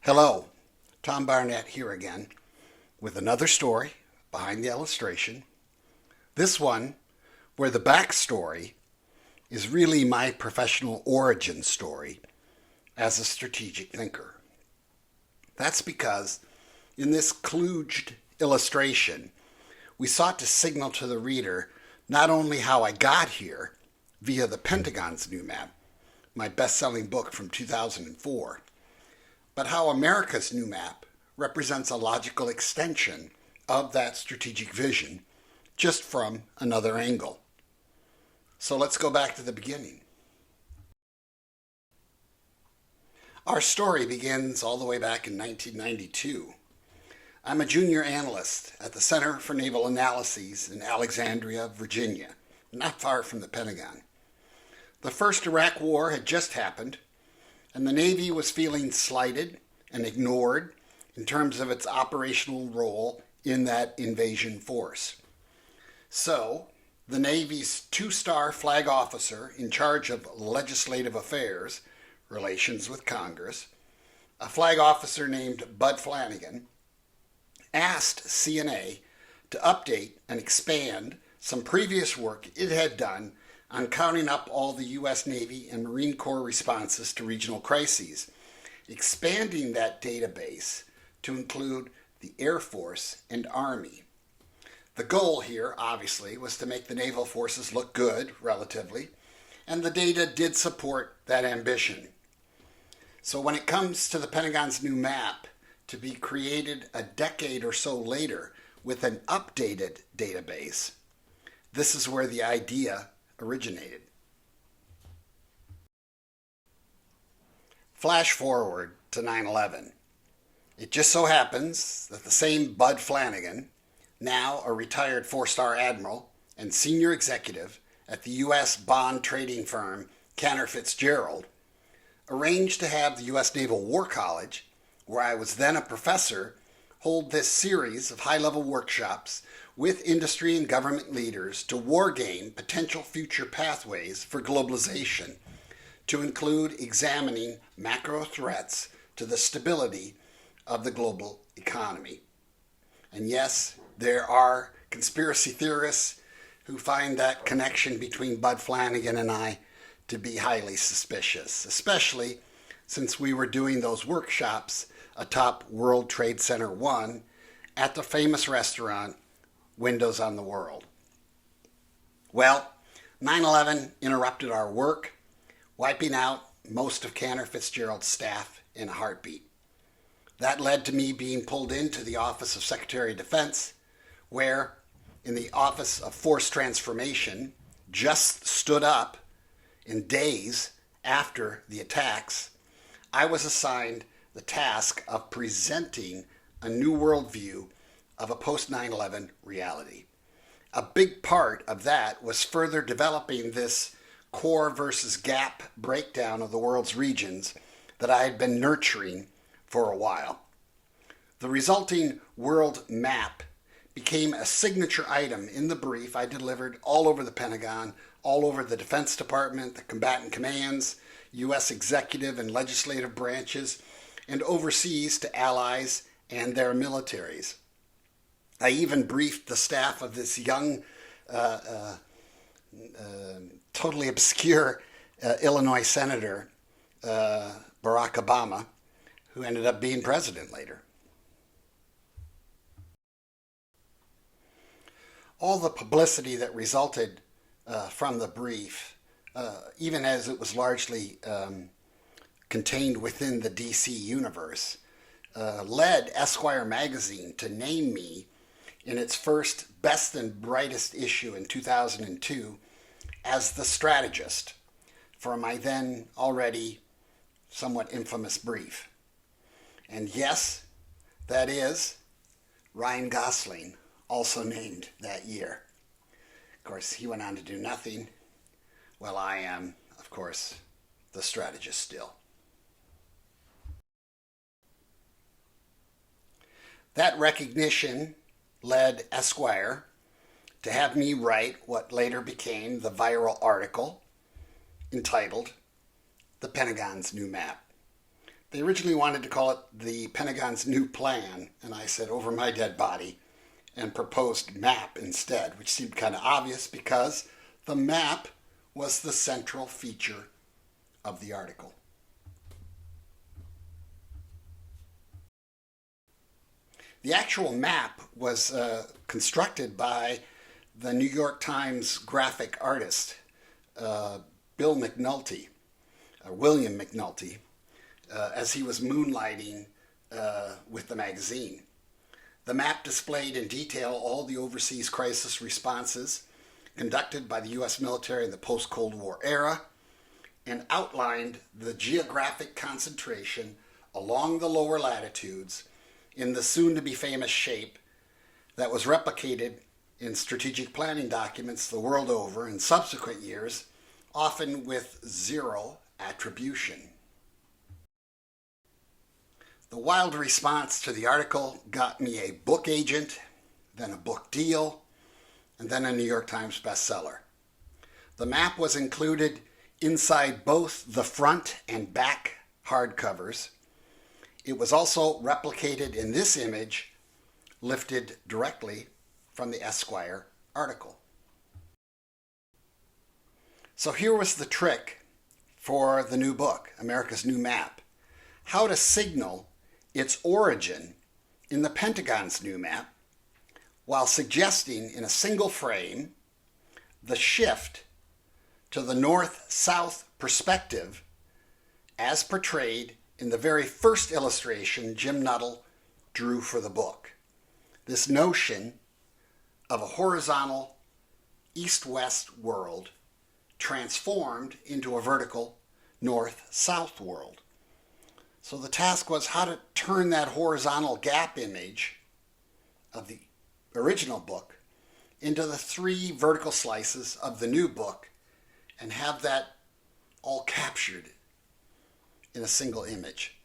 Hello, Tom Barnett here again with another story behind the illustration. This one, where the backstory is really my professional origin story as a strategic thinker. That's because in this kludged illustration, we sought to signal to the reader not only how I got here via the Pentagon's new map, my best-selling book from 2004, but how America's new map represents a logical extension of that strategic vision, just from another angle. So let's go back to the beginning. Our story begins all the way back in 1992. I'm a junior analyst at the Center for Naval Analyses in Alexandria, Virginia, not far from the Pentagon. The first Iraq War had just happened, and the Navy was feeling slighted and ignored in terms of its operational role in that invasion force. So, the Navy's two-star flag officer in charge of legislative affairs, relations with Congress, a flag officer named Bud Flanagan, asked CNA to update and expand some previous work it had done on counting up all the U.S. Navy and Marine Corps responses to regional crises, expanding that database to include the Air Force and Army. The goal here, obviously, was to make the naval forces look good, relatively, and the data did support that ambition. So when it comes to the Pentagon's new map, to be created a decade or so later with an updated database, this is where the idea originated. Flash forward to 9/11. It just so happens that the same Bud Flanagan, now a retired four-star admiral and senior executive at the U.S. bond trading firm Cantor Fitzgerald, arranged to have the U.S. Naval War College, where I was then a professor, hold this series of high-level workshops with industry and government leaders to wargame potential future pathways for globalization, to include examining macro threats to the stability of the global economy. And yes, there are conspiracy theorists who find that connection between Bud Flanagan and I to be highly suspicious, especially since we were doing those workshops atop World Trade Center 1 at the famous restaurant Windows on the World. Well, 9/11 interrupted our work, wiping out most of Cantor Fitzgerald's staff in a heartbeat. That led to me being pulled into the Office of Secretary of Defense, where, in the Office of Force Transformation, just stood up in days after the attacks, I was assigned the task of presenting a new worldview of a post-9/11 reality. A big part of that was further developing this core versus gap breakdown of the world's regions that I had been nurturing for a while. The resulting world map became a signature item in the brief I delivered all over the Pentagon, all over the Defense Department, the combatant commands, U.S. executive and legislative branches, and overseas to allies and their militaries. I even briefed the staff of this young, totally obscure Illinois Senator, Barack Obama, who ended up being president later. All the publicity that resulted from the brief, even as it was largely contained within the DC universe, led Esquire magazine to name me in its first Best and Brightest issue in 2002 as the strategist for my then already somewhat infamous brief. And yes, that is Ryan Gosling, also named that year. Of course, he went on to do nothing. Well, I am, of course, the strategist still. That recognition led Esquire to have me write what later became the viral article entitled The Pentagon's New Map. They originally wanted to call it the Pentagon's New Plan, and I said over my dead body and proposed map instead, which seemed kind of obvious because the map was the central feature of the article. The actual map was constructed by the New York Times graphic artist, William McNulty, as he was moonlighting with the magazine. The map displayed in detail all the overseas crisis responses conducted by the U.S. military in the post-Cold War era and outlined the geographic concentration along the lower latitudes in the soon-to-be famous shape that was replicated in strategic planning documents the world over in subsequent years, often with zero attribution. The wild response to the article got me a book agent, then a book deal, and then a New York Times bestseller. The map was included inside both the front and back hardcovers. It was also replicated in this image, lifted directly from the Esquire article. So here was the trick for the new book, America's New Map: how to signal its origin in the Pentagon's new map while suggesting in a single frame the shift to the north-south perspective as portrayed in the very first illustration Jim Nuttall drew for the book. This notion of a horizontal east-west world transformed into a vertical north-south world. So the task was how to turn that horizontal gap image of the original book into the three vertical slices of the new book and have that all captured in a single image.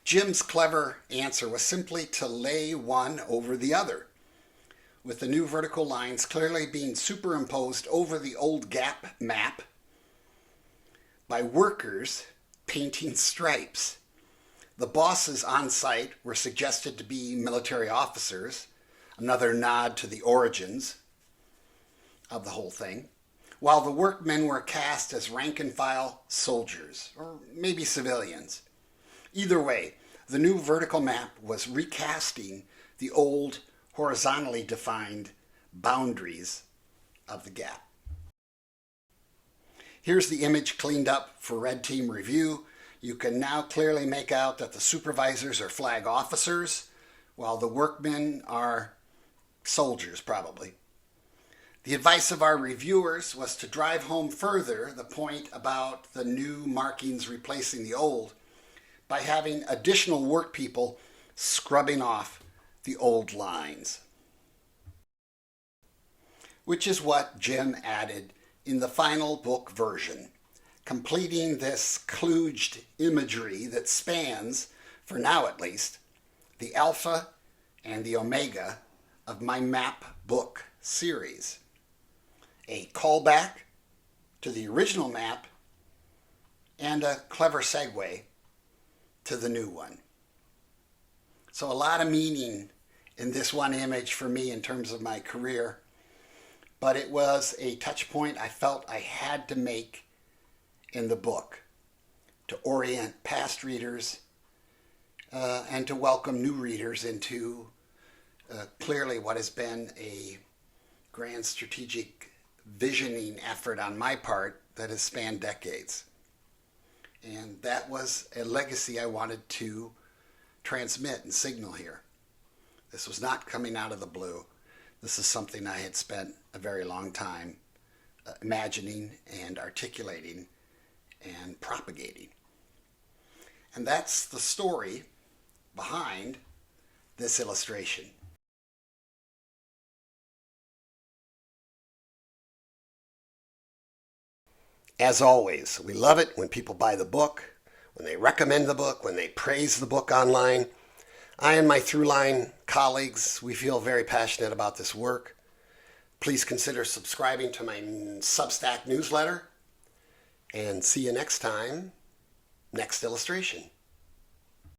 Jim's clever answer was simply to lay one over the other, with the new vertical lines clearly being superimposed over the old gap map by workers painting stripes. The bosses on site were suggested to be military officers, another nod to the origins of the whole thing, while the workmen were cast as rank-and-file soldiers, or maybe civilians. Either way, the new vertical map was recasting the old horizontally defined boundaries of the gap. Here's the image cleaned up for Red Team review. You can now clearly make out that the supervisors are flag officers, while the workmen are soldiers, probably. The advice of our reviewers was to drive home further the point about the new markings replacing the old by having additional work people scrubbing off the old lines, which is what Jim added in the final book version, completing this kludged imagery that spans, for now at least, the alpha and the omega of my map book series. A callback to the original map and a clever segue to the new one. So a lot of meaning in this one image for me in terms of my career, but it was a touch point I felt I had to make in the book to orient past readers and to welcome new readers into clearly what has been a grand strategic visioning effort on my part that has spanned decades. And that was a legacy I wanted to transmit and signal here. This was not coming out of the blue. This is something I had spent a very long time imagining and articulating and propagating. And that's the story behind this illustration. As always, we love it when people buy the book, when they recommend the book, when they praise the book online. I and my Throughline colleagues, we feel very passionate about this work. Please consider subscribing to my Substack newsletter, and see you next time Next illustration.